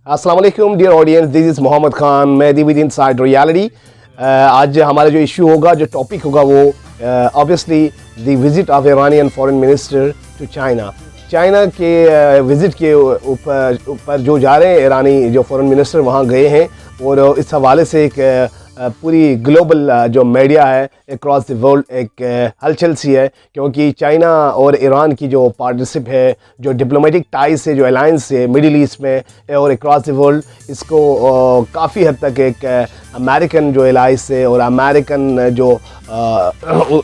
अस्सलाम वालेकुम dear audience, this is Mohammad Khan, मैं दी विद इनसाइड रियलिटी। आज हमारा जो इशू होगा, जो टॉपिक होगा वो obviously the visit of Iranian foreign minister to China. China के विज़िट के ऊपर जो जा रहे हैं ईरानी जो फॉरेन मिनिस्टर वहाँ गए हैं, और इस हवाले से एक पूरी ग्लोबल जो मीडिया है अक्रॉस द वर्ल्ड एक हलचल सी है, क्योंकि चाइना और ईरान की जो पार्टनरशिप है, जो डिप्लोमेटिक टाइज से, जो अलायंस है मिडिल ईस्ट में और अक्रॉस द वर्ल्ड, इसको काफ़ी हद तक एक अमेरिकन जो एलाइस है और अमेरिकन जो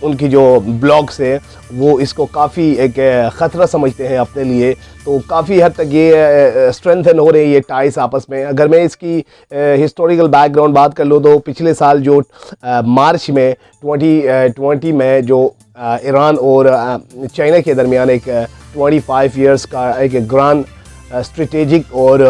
उनकी जो ब्लॉग्स है वो इसको काफ़ी एक ख़तरा समझते हैं अपने लिए। तो काफ़ी हद तक ये स्ट्रेंथन हो रहे हैं ये टाइस आपस में। अगर मैं इसकी हिस्टोरिकल बैकग्राउंड बात कर लूँ तो पिछले साल जो मार्च में 2020 में जो ईरान और चाइना के दरमियान एक 25 इयर्स का एक ग्रांड स्ट्रेटेजिक और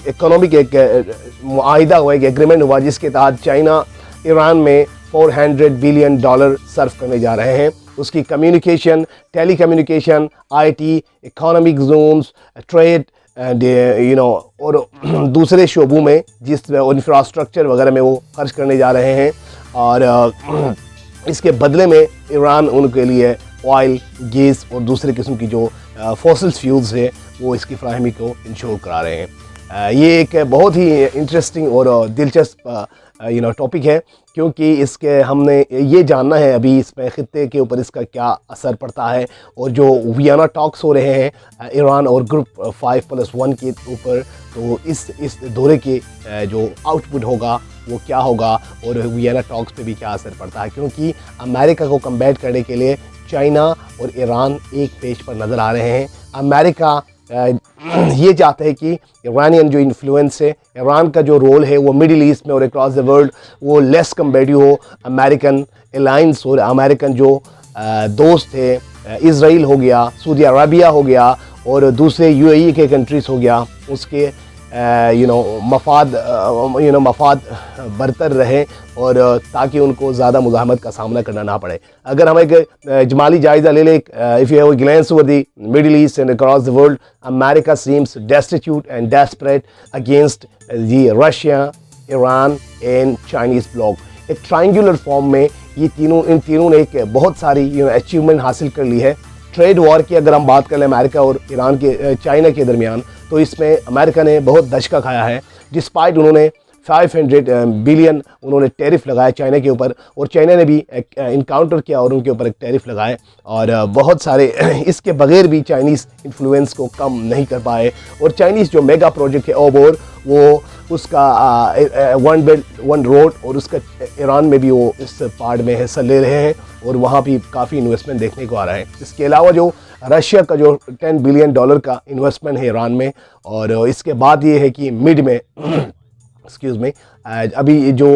इकोनॉमिक एक मुआहिदा हुआ, एक एग्रीमेंट हुआ, जिसके तहत चाइना ईरान में $400 बिलियन सर्व करने जा रहे हैं। उसकी communication, telecommunication, IT, economic zones, trade and और दूसरे शोबों में जिस इंफ्रास्ट्रक्चर वगैरह में वो खर्च करने जा रहे हैं। और इसके बदले में ईरान उनके लिए ऑयल, गैस और दूसरे किस्म की जो फॉसिल फ्यूल्स है वो इसकी फराहमी को इंश्योर करा रहे हैं। ये एक बहुत ही इंटरेस्टिंग और दिलचस्प टॉपिक है, क्योंकि इसके हमने ये जानना है अभी इसमें ख़ित्ते के ऊपर इसका क्या असर पड़ता है, और जो वियना टॉक्स हो रहे हैं ईरान और ग्रुप 5+1 के ऊपर, तो इस दौरे के जो आउटपुट होगा वो क्या होगा और वियना टॉक्स पे भी क्या असर पड़ता है, क्योंकि अमेरिका को कम्बैट करने के लिए चाइना और ईरान एक पेज पर नज़र आ रहे हैं। अमेरिका ये चाहते हैं कि ईरानियन जो इन्फ्लुएंस है, ईरान का जो रोल है वो मिडिल ईस्ट में और अक्रॉस द वर्ल्ड वो लेस कम्बेटिव हो। अमेरिकन अलायंस और अमेरिकन जो दोस्त है, इज़राइल हो गया, सऊदी अरबिया हो गया और दूसरे UAE के कंट्रीज़ हो गया, उसके मफाद बरतर रहे और ताकि उनको ज़्यादा मुज़ाहमत का सामना करना ना पड़े। अगर हम एक इजमाली जायज़ा ले लें, if you have a glance over the Middle East and across the world, America seems destitute and desperate against the Russia, Iran and Chinese bloc. एक ट्रायंगुलर फॉर्म में इन तीनों ने एक बहुत सारी अचीवमेंट हासिल कर ली है। ट्रेड वॉर की अगर हम बात करें अमेरिका और ईरान के चाइना के दरमियान, तो इसमें अमेरिका ने बहुत दशका खाया है, डिस्पाइट उन्होंने 500 बिलियन उन्होंने टैरिफ लगाया चाइना के ऊपर, और चाइना ने भी इनकाउंटर किया और उनके ऊपर एक टैरिफ लगाए, और बहुत सारे इसके बगैर भी चाइनीज़ इन्फ्लुएंस को कम नहीं कर पाए। और चाइनीज़ जो मेगा प्रोजेक्ट है ओबोर, वो उसका वन बेल्ट वन रोड, और उसका ईरान में भी वो इस पार्ट में हिस्सा ले रहे हैं और वहाँ भी काफ़ी इन्वेस्टमेंट देखने को आ रहा है। इसके अलावा जो रशिया का जो $10 बिलियन का इन्वेस्टमेंट है ईरान में, और इसके बाद ये है कि मिड में एक्सक्यूज़ में अभी जो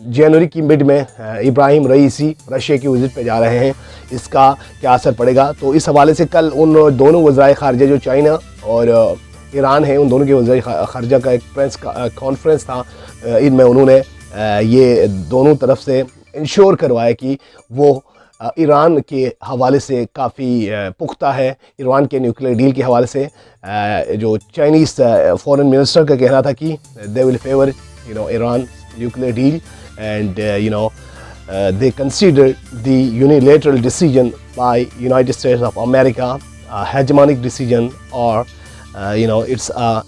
जनवरी की मिड में इब्राहिम रईसी रशिया की विज़िट पे जा रहे हैं, इसका क्या असर पड़ेगा। तो इस हवाले से कल उन दोनों वज़राए ख़ारिजा जो चाइना और ईरान है, उन दोनों के वज़राए ख़ारिजा का एक प्रेस कॉन्फ्रेंस था। इनमें उन्होंने ये दोनों तरफ से इंश्योर करवाया कि वो ईरान के हवाले से काफ़ी पुख्ता है। ईरान के न्यूक्लियर डील के हवाले से जो चाइनीज़ फॉरेन मिनिस्टर का कहना था कि they will favour Iran nuclear deal and they consider the unilateral decision by United states of America hegemonic decision और it's a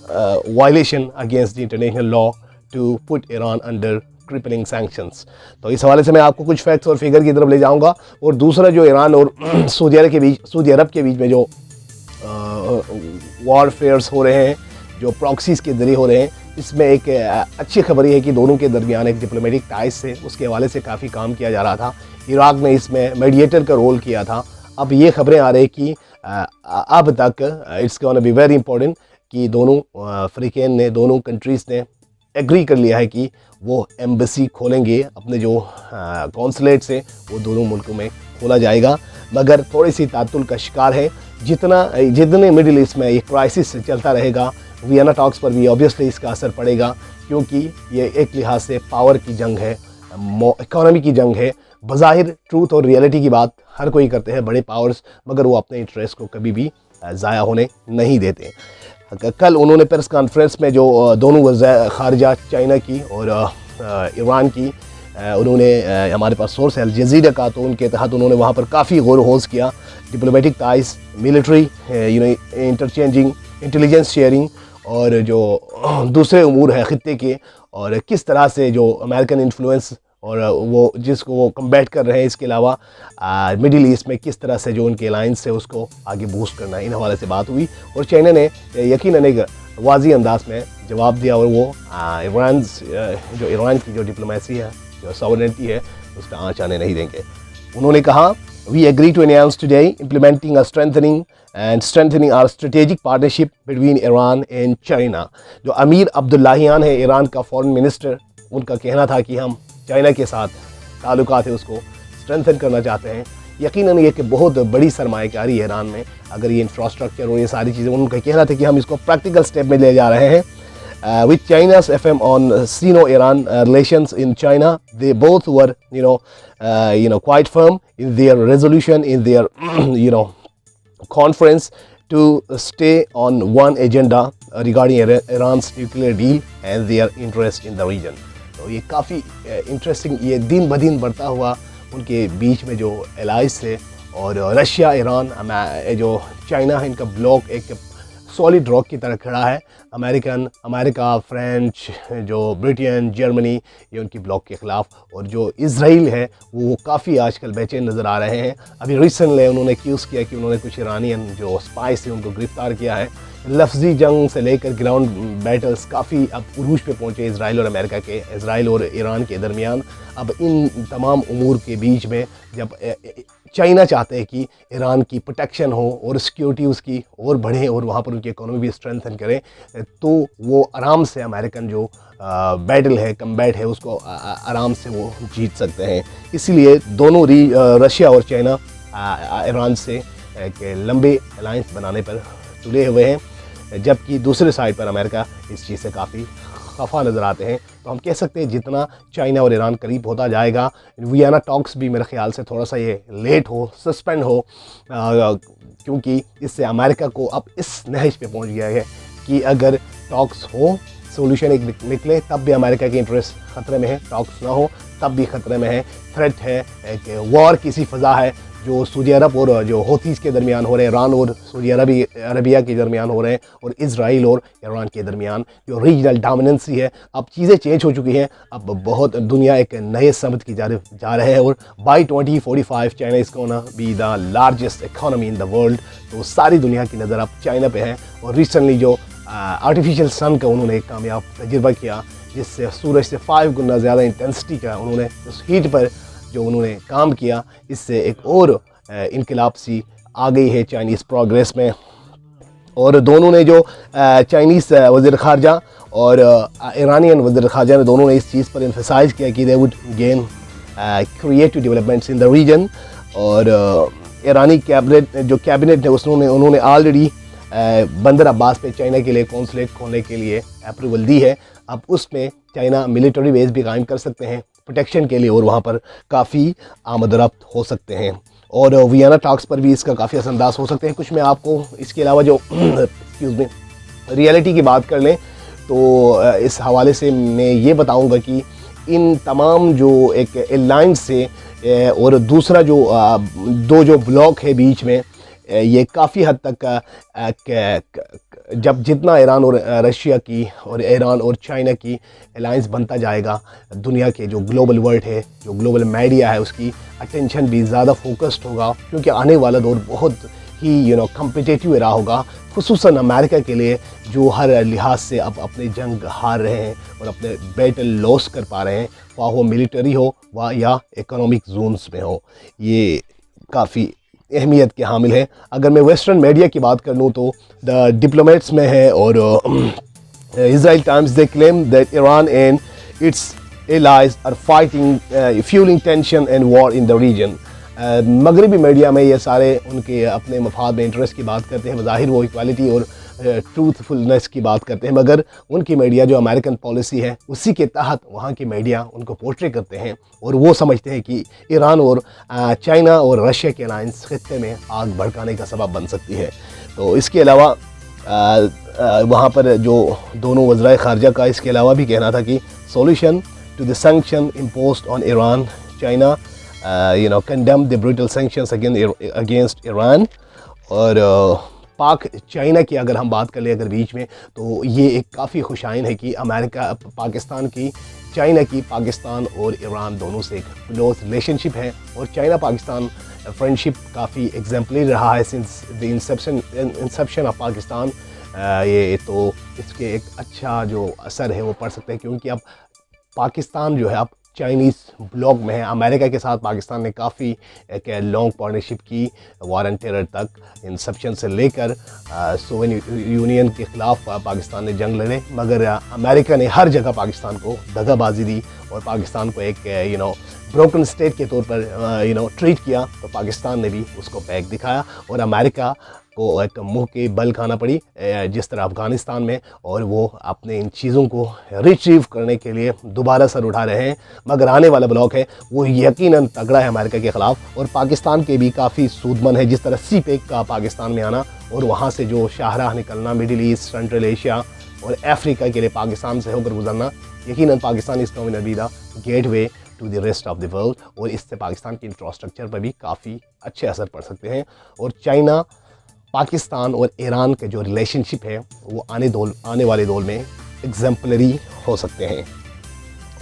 violation against the international law to put Iran under crippling sanctions। तो इस हवाले से मैं आपको कुछ facts और figure की तरफ ले जाऊंगा। और दूसरा जो ईरान और सऊदी अरब के बीच में जो वॉरफेयर्स हो रहे हैं, जो प्रॉक्सीज के जरिए हो रहे हैं, इसमें एक अच्छी खबर ये है कि दोनों के दरमियान एक डिप्लोमेटिक टाइज से उसके हवाले से काफ़ी काम किया जा रहा था। इराक ने इसमें मीडिएटर का रोल किया था। अब ये खबरें आ रही कि अब तक it's gonna be very important कि दोनों फ्रीकेन ने, दोनों कंट्रीज़ ने एग्री कर लिया है कि वो एम्बेसी खोलेंगे, अपने जो कॉन्सुलेट्स हैं वो दोनों मुल्कों में खोला जाएगा। मगर थोड़ी सी तातुल का शिकार है। जितने मिडिल ईस्ट में ये क्राइसिस चलता रहेगा, वियना टॉक्स पर भी ऑब्वियसली इसका असर पड़ेगा, क्योंकि ये एक लिहाज से पावर की जंग है, इकोनॉमी की जंग है। बज़ाहिर ट्रूथ और रियलिटी की बात हर कोई करते हैं, बड़े पावर्स, मगर वो अपने इंटरेस्ट को कभी भी ज़ाया होने नहीं देते। कल उन्होंने प्रेस कॉन्फ्रेंस में जो दोनों वज़ीर ख़ारिजा चाइना की और ईरान की उन्होंने हमारे पास सोर्स है अल जज़ीरा का, तो उनके तहत उन्होंने वहाँ पर काफ़ी गौर होज किया diplomatic ties, military interchanging, intelligence sharing और जो दूसरे उमूर है ख़ित्ते के, और किस तरह से जो अमेरिकन इन्फ्लुएंस और वो जिसको वो कम्बैट कर रहे हैं, इसके अलावा मिडिल ईस्ट में किस तरह से जो उनके अलाइंस है उसको आगे बूस्ट करना है, इन हवाले से बात हुई। और चाइना ने यकीनन एक वाज़ी अंदाज में जवाब दिया और वो ईरान की जो डिप्लोमेसी है, जो सॉवरेनिटी है, उसका आँच आने नहीं देंगे। उन्होंने कहा we agree to announce today implementing a strengthening our strategic partnership between Iran and China. जो अमीर अब्दुल्लाहियान है ईरान का फॉरेन मिनिस्टर, उनका कहना था कि हम चाइना के साथ ताल्लुकात है उसको स्ट्रेंथन करना चाहते हैं। यकीनन ये कि बहुत बड़ी सरमायाकारी है ईरान में, अगर ये इंफ्रास्ट्रक्चर और ये सारी चीज़ें, उनका कहना था कि हम इसको प्रैक्टिकल स्टेप में ले जा रहे हैं। With China's FM on Sino-Iran relations in China, they both were, quite firm in their resolution, in their, conference to stay on one agenda regarding Iran's nuclear deal and their interest in the region. तो ये काफ़ी interesting, ये दिन ब दिन बढ़ता हुआ उनके बीच में जो एलाइज है, और रशिया, ईरान, जो चाइना है, इनका ब्लॉक एक सॉलिड रॉक की तरह खड़ा है। अमेरिका, फ्रेंच, जो ब्रिटेन, जर्मनी, ये उनकी ब्लॉक के ख़िलाफ़, और जो इज़राइल है वो काफ़ी आजकल बेचैन नज़र आ रहे हैं। अभी रिसेंटली उन्होंने एक्यूज़ किया कि उन्होंने कुछ ईरानियन जो स्पाइस थे उनको गिरफ़्तार किया है। लफ्ज़ी जंग से लेकर ग्राउंड बैटल्स काफ़ी अब उरूज पे पहुँचे इज़राइल और ईरान के दरमियान। अब इन तमाम उमूर के बीच में जब चाइना चाहते हैं कि ईरान की प्रोटेक्शन हो और सिक्योरिटी उसकी और बढ़े और वहाँ पर उनकी इकोनॉमी भी स्ट्रेंथन करें, तो वो आराम से अमेरिकन जो बैटल है, कम्बैट है, उसको आराम से वो जीत सकते हैं। इसीलिए दोनों रशिया और चाइना ईरान से के लंबे अलायंस बनाने पर तुले हुए हैं, जबकि दूसरे साइड पर अमेरिका इस चीज़ से काफ़ी खफा नज़र आते हैं। तो हम कह सकते हैं जितना चाइना और ईरान करीब होता जाएगा, वियना टॉक्स भी मेरे ख्याल से थोड़ा सा ये लेट हो, सस्पेंड हो, क्योंकि इससे अमेरिका को अब इस नहज पे पहुंच गया है कि अगर टॉक्स हो, सोल्यूशन एक निकले, तब भी अमेरिका के इंटरेस्ट ख़तरे में है, टॉक्स ना हो तब भी ख़तरे में है। थ्रेट है कि वॉर किसी फ़ज़ा है जो सऊदी अरब और जो हौथीज़ के दरमियान हो रहे हैं, ईरान और सऊदी अरबिया के दरमियान हो रहे हैं, और इज़राइल और ईरान के दरमियान जो रीजनल डोमिनेंसी है। अब चीज़ें चेंज हो चुकी हैं, अब बहुत दुनिया एक नए समत की जा रहे हैं, और by 2045 China is gonna be the largest economy in the world. तो सारी दुनिया की नज़र अब चाइना पे है। और रिसेंटली जो आर्टिफिशियल सन का उन्होंने एक कामयाब तजुर्बा किया, जिससे सूरज से 5 गुना ज़्यादा इंटेंसिटी का उन्होंने उस हीट पर जो उन्होंने काम किया, इससे एक और इनकलाब सी आ गई है चाइनीज़ प्रोग्रेस में। और दोनों ने जो चाइनीज़ वज़ीर ख़ारजा और ईरानियन वज़ीर ख़ारजा ने दोनों ने इस चीज़ पर एम्फसाइज़ किया कि they would gain creative developments in the region. और ईरानी कैबिनेट है उन्होंने ऑलरेडी बंदर अब्बास पे चाइना के लिए कौंसलेट खोलने के लिए अप्रूवल दी है। अब उसमें चाइना मिलिट्री बेस भी कायम कर सकते हैं प्रोटेक्शन के लिए, और वहाँ पर काफ़ी आमदरफ्त हो सकते हैं, और वियना टॉक्स पर भी इसका काफ़ी असरअंदाज हो सकते हैं। कुछ मैं आपको इसके अलावा जो रियलिटी की बात कर लें तो इस हवाले से मैं ये बताऊंगा कि इन तमाम जो एक अलायंस से और दूसरा जो दो जो ब्लॉक है बीच में, ये काफ़ी हद तक जब जितना ईरान और रशिया की और ईरान और चाइना की अलायंस बनता जाएगा, दुनिया के जो ग्लोबल वर्ल्ड है, जो ग्लोबल मीडिया है, उसकी अटेंशन भी ज़्यादा फोकस्ड होगा, क्योंकि आने वाला दौर बहुत ही कम्पिटिटिव रहा होगा, खुसूसन अमेरिका के लिए, जो हर लिहाज से अब अपने जंग हार रहे हैं और अपने बैटल लॉस कर पा रहे हैं, वह वो मिलिट्री हो वह या इकोनॉमिक जोन्स में हो। ये काफ़ी अहमियत के हामिल है। अगर मैं वेस्टर्न मीडिया की बात कर लूँ तो द डिप्लोमेट्स में है, और Israel Times they claim that Iran and its allies are fighting fuelling tension and war in the region. मगरबी मीडिया में ये सारे उनके अपने मफाद में इंटरेस्ट की बात करते हैं, बज़ाहिर वो इक्वालिटी और ट्रूथफुलनेस की बात करते हैं, मगर उनकी मीडिया जो अमेरिकन पॉलिसी है उसी के तहत वहाँ की मीडिया उनको पोर्ट्रे करते हैं, और वो समझते हैं कि ईरान और चाइना और रशिया के अलायंस खित्ते में आग भड़काने का सबब बन सकती है। तो इसके अलावा वहाँ पर जो दोनों वज़राए ख़ारजा का इसके अलावा भी कहना था कि solution to the sanction imposed on Iran, China condemn the brutal sanctions against Iran. और पाक चाइना की अगर हम बात कर लें अगर बीच में, तो ये एक काफ़ी खुशाइन है कि अमेरिका पाकिस्तान की, चाइना की पाकिस्तान और ईरान दोनों से एक क्लोज रिलेशनशिप है। और चाइना पाकिस्तान फ्रेंडशिप काफ़ी एग्जाम्पलरी रहा है since the Inception of Pakistan. ये तो इसके एक अच्छा जो असर है वो पड़ सकता है, क्योंकि अब पाकिस्तान जो है अब चाइनीज़ ब्लॉक में है। अमेरिका के साथ पाकिस्तान ने काफ़ी एक लॉन्ग पार्टनरशिप की, वार एंड टेरर तक, इंसेप्शन से लेकर सोवियत यूनियन के ख़िलाफ़ पाकिस्तान ने जंग लड़े, मगर अमेरिका ने हर जगह पाकिस्तान को दगाबाजी दी और पाकिस्तान को एक ब्रोकन स्टेट के तौर पर ट्रीट किया। तो पाकिस्तान ने भी उसको बैक दिखाया और अमेरिका को एक मुंह की बल खाना पड़ी जिस तरह अफ़गानिस्तान में, और वो अपने इन चीज़ों को रिट्रीव करने के लिए दोबारा सर उठा रहे हैं। मगर आने वाला ब्लॉक है वो यकीनन तगड़ा है अमेरिका के ख़िलाफ़, और पाकिस्तान के भी काफ़ी सूदमंद है। जिस तरह सीपेक का पाकिस्तान में आना और वहाँ से जो शाहराह निकलना मिडिल ईस्ट, सेंट्रल एशिया और अफ्रीका के लिए पाकिस्तान से होकर गुजरना, यकीनन पाकिस्तान इस nominal be the gateway to the rest of the world, और इससे पाकिस्तान के इंफ्रास्ट्रक्चर पर भी काफ़ी अच्छे असर पड़ सकते हैं। और चाइना, पाकिस्तान और ईरान के जो रिलेशनशिप है वो आने वाले दौर में एग्जाम्पलरी हो सकते हैं।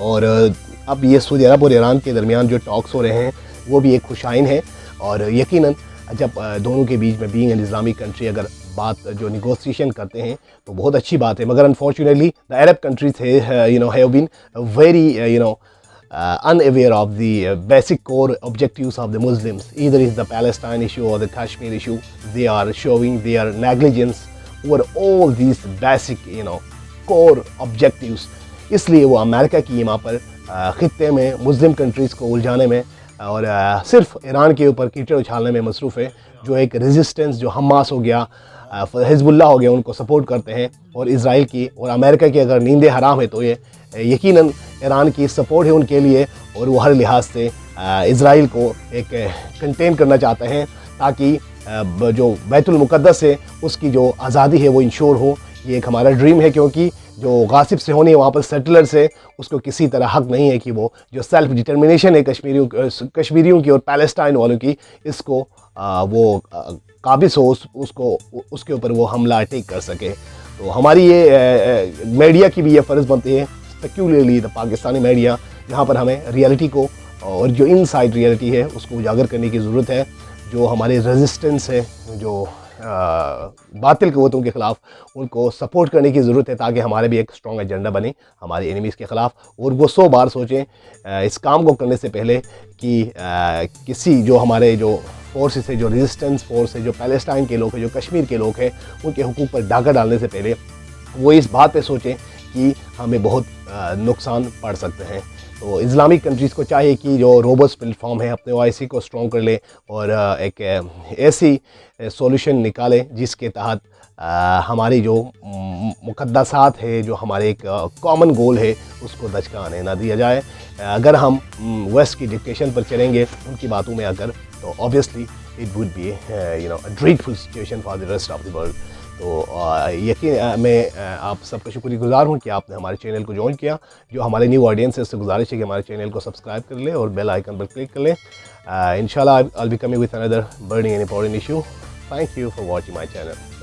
और अब ये सऊदी अरब और ईरान के दरमियान जो टॉक्स हो रहे हैं वो भी एक खुशाइन है, और यकीनन जब दोनों के बीच में बीइंग एन इस्लामिक कंट्री अगर बात जो निगोसिएशन करते हैं तो बहुत अच्छी बात है। मगर unfortunately the Arab countries have been very unaware of the basic core objectives of the Muslims. Either is the Palestine issue or the Kashmir issue. They are showing their negligence over all these basic core objectives. इसलिए वो America की वहाँ पर ख़ित्ते में मुस्लिम countries को उलझाने में और सिर्फ ईरान के ऊपर कीचड़ उछालने में मसरूफ़ है। जो एक रेजिस्टेंस जो हमास हो गया, हिजबुल्लाह हो गया, उनको सपोर्ट करते हैं। और इज़राइल की और अमेरिका की अगर नींदें हराम है तो ये यकीनन ईरान की सपोर्ट है उनके लिए, और वो हर लिहाज से इज़राइल को एक कंटेन करना चाहते हैं ताकि जो बैतुल मुक़द्दस है उसकी जो आज़ादी है वो इंश्योर हो। ये एक हमारा ड्रीम है, क्योंकि जो गासिब से होनी है वहाँ पर सेटलर से उसको किसी तरह हक नहीं है कि वो जो सेल्फ डिटर्मिनेशन है कश्मीरियों की और पैलेस्टाइन वालों की, इसको वो काबिज हो, उसको उसके ऊपर वो हमला अटैक कर सके। तो हमारी ये मीडिया की भी ये फ़र्ज़ बनती है, पेक्यूलियरली द पाकिस्तानी मीडिया, जहाँ पर हमें रियलिटी को और जो इनसाइड रियलिटी है उसको उजागर करने की ज़रूरत है। जो हमारे रेजिस्टेंस है, जो बातिल क़ुव्वतों के ख़िलाफ़, उनको सपोर्ट करने की ज़रूरत है ताकि हमारे भी एक स्ट्रॉन्ग एजेंडा बने हमारे एनिमीज़ के ख़िलाफ़। और वो 100 बार सोचें इस काम को करने से पहले कि किसी जो हमारे जो फोर्सेस है, जो रेजिस्टेंस फोर्स है, जो पैलेस्टाइन के लोग हैं, जो कश्मीर के लोग हैं, उनके हुकूक पर डाका डालने से पहले वो इस बात पे सोचें कि हमें बहुत नुकसान पड़ सकते हैं। तो इस्लामिक कंट्रीज़ को चाहिए कि जो रोबस्ट प्लेटफॉर्म है अपने OIC को स्ट्रॉन्ग कर ले और एक ऐसी सॉल्यूशन निकाले जिसके तहत हमारी जो मुक़द्दसात है, जो हमारे एक कॉमन गोल है, उसको दचका आने ना दिया जाए। अगर हम वेस्ट की डिक्टेशन पर चलेंगे उनकी बातों में अगर, तो obviously it would be a dreadful situation for the rest of the world. तो यकीन मैं आप सबका शुक्रगुजार हूँ कि आपने हमारे चैनल को ज्वाइन किया। जो हमारे न्यू ऑडियंस है उससे गुजारिश है कि हमारे चैनल को सब्सक्राइब कर लें और बेल आइकन पर क्लिक कर लें। इंशाल्लाह I will be coming with another burning and important issue. Thank you for watching my channel.